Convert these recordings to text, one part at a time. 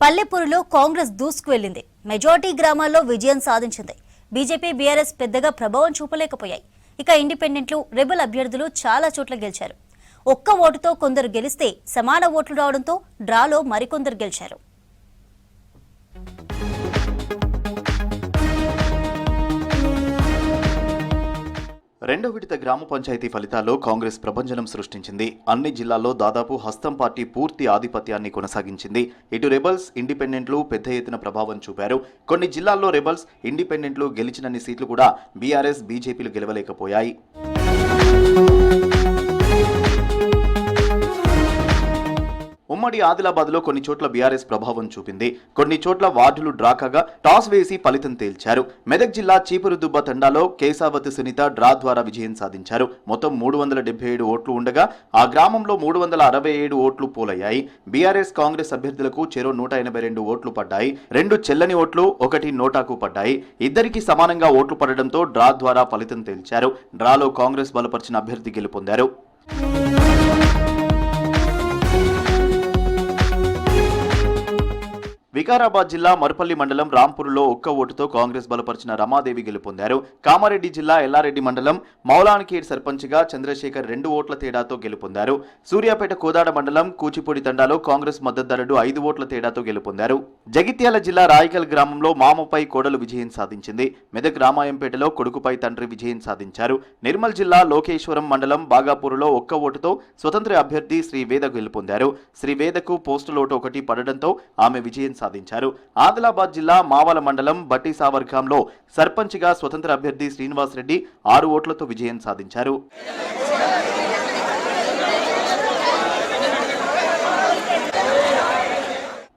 పల్లెపూరులో Congress దూసుకువెళ్లింది. Majority గ్రామాల్లో విజయం సాధించింది. బీజేపీ బీఆర్ఎస్ పెద్దగా ప్రభావం చూపలేకపోయాయి. ఇక ఇండిపెండెంట్లు రెబల్ అభ్యర్థులు చాలా చోట్ల గెలిచారు. ఒక్క ఓటుతో కొందరు గెలిస్తే సమాన ఓట్లు రావడంతో డ్రాలో మరికొందరు గెలిచారు. రెండో విడత గ్రామ పంచాయతీ ఫలితాల్లో కాంగ్రెస్ ప్రభంజనం సృష్టించింది. అన్ని జిల్లాల్లో దాదాపు హస్తం పార్టీ పూర్తి ఆధిపత్యాన్ని కొనసాగించింది. ఇటు రెబల్స్, ఇండిపెండెంట్లు పెద్ద ఎత్తున ప్రభావం చూపారు. కొన్ని జిల్లాల్లో రెబల్స్, ఇండిపెండెంట్లు గెలిచినన్ని సీట్లు కూడా బీఆర్ఎస్, బీజేపీలు గెలవలేకపోయాయి. ఉమ్మడి ఆదిలాబాద్లో కొన్ని చోట్ల బీఆర్ఎస్ ప్రభావం చూపింది. కొన్ని చోట్ల వార్డులు డ్రా కాగా టాస్ వేసి ఫలితం తేల్చారు. మెదక్ జిల్లా చీపురుదుబ్బ తండాలో కేశావతి సునీత డ్రా ద్వారా విజయం సాధించారు. మొత్తం 377 ఓట్లు ఉండగా ఆ గ్రామంలో 367 ఓట్లు పోలయ్యాయి. బీఆర్ఎస్, కాంగ్రెస్ అభ్యర్థులకు చెరో 182 ఓట్లు పడ్డాయి. 2 చెల్లని ఓట్లు, 1 నోటాకు పడ్డాయి. ఇద్దరికి సమానంగా ఓట్లు పడడంతో డ్రా ద్వారా ఫలితం తేల్చారు. డ్రాలో కాంగ్రెస్ బలపరిచిన అభ్యర్థి గెలుపొందారు. వికారాబాద్ జిల్లా మరుపల్లి మండలం రాంపూర్లో ఒక్క ఓటుతో కాంగ్రెస్ బలపరిచిన రమాదేవి గెలుపొందారు. కామారెడ్డి జిల్లా ఎల్లారెడ్డి మండలం మౌలాన్ఖేడ్ సర్పంచ్గా చంద్రశేఖర్ 2 ఓట్ల తేడాతో గెలుపొందారు. సూర్యాపేట కోదాడ మండలం కూచిపూడి తండాలో కాంగ్రెస్ మద్దతుదారుడు 5 ఓట్ల తేడాతో గెలుపొందారు. జగిత్యాల జిల్లా రాయికల్ గ్రామంలో మామపై కోడలు విజయం సాధించింది. మెదక్ రామాయంపేటలో కొడుకుపై తండ్రి విజయం సాధించారు. నిర్మల్ జిల్లా లోకేశ్వరం మండలం బాగాపూర్లో ఒక్క ఓటుతో స్వతంత్ర అభ్యర్థి శ్రీవేద గెలుపొందారు. శ్రీవేదకు పోస్టల్ ఓటు 1 పడడంతో ఆమె విజయం సాధించారు. ఆదిలాబాద్ జిల్లా మావల మండలం బట్టి సావర్గాంలో సర్పంచ్గా స్వతంత్ర అభ్యర్థి శ్రీనివాస్ రెడ్డి 6 ఓట్లతో విజయం సాధించారు.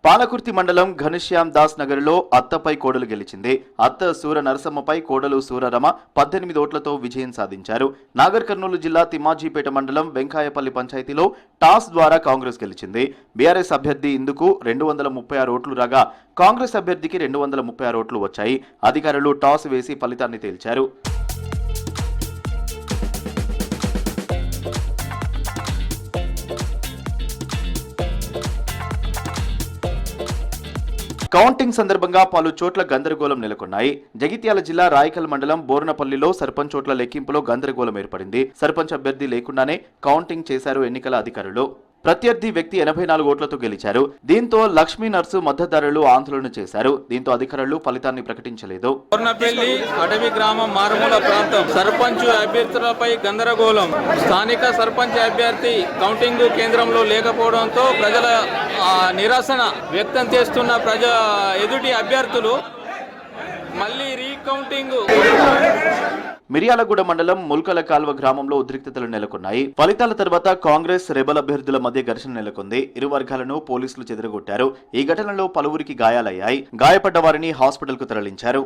పాలకుర్తి మండలం ఘనశ్యామ్ దాస్ నగర్లో అత్తపై కోడలు గెలిచింది. అత్త సూర నరసమ్మపై కోడలు సూరరమ 18 ఓట్లతో విజయం సాధించారు. నాగర్ కర్నూలు జిల్లా తిమ్మాజీపేట మండలం వెంకాయపల్లి పంచాయతీలో టాస్ ద్వారా కాంగ్రెస్ గెలిచింది. బీఆర్ఎస్ అభ్యర్థి ఇందుకు 236 ఓట్లు రాగా కాంగ్రెస్ అభ్యర్థికి 236 ఓట్లు వచ్చాయి. అధికారులు టాస్ వేసి ఫలితాన్ని తేల్చారు. కౌంటింగ్ సందర్భంగా పలు చోట్ల గందరగోళం నెలకొన్నాయి. జగిత్యాల జిల్లా రాయకల్ మండలం బోర్నపల్లిలో సర్పంచ్ ఓట్ల లెక్కింపులో గందరగోళం ఏర్పడింది. సర్పంచ్ అభ్యర్థి లేకుండానే కౌంటింగ్ చేశారు ఎన్నికల అధికారులు. ప్రత్యర్థి వ్యక్తి 84 ఓట్లతో గెలిచారు. దీంతో లక్ష్మీ నర్సు మద్దతుదారులు ఆందోళన చేశారు. దీంతో అధికారులు ఫలితాన్ని ప్రకటించలేదు. బోర్నపల్లి అటవీ గ్రామం మారుమూల ప్రాంతం సర్పంచ్ అభ్యర్థులపై గందరగోళం. స్థానిక సర్పంచ్ అభ్యర్థి కౌంటింగ్ కేంద్రంలో లేకపోవడంతో ప్రజల నిరసన వ్యక్తం చేస్తున్న ఎదుటి అభ్యర్థులు మళ్ళీ రీకౌంటింగ్. మిర్యాలగూడ మండలం ముల్కల కాల్వ గ్రామంలో ఉద్రిక్తతలు నెలకొన్నాయి. ఫలితాల తర్వాత కాంగ్రెస్, రెబల్ అభ్యర్థుల మధ్య ఘర్షణ నెలకొంది. ఇరు వర్గాలను పోలీసులు చెదరగొట్టారు. ఈ ఘటనలో పలువురికి గాయాలయ్యాయి. గాయపడ్డ వారిని హాస్పిటల్కు తరలించారు.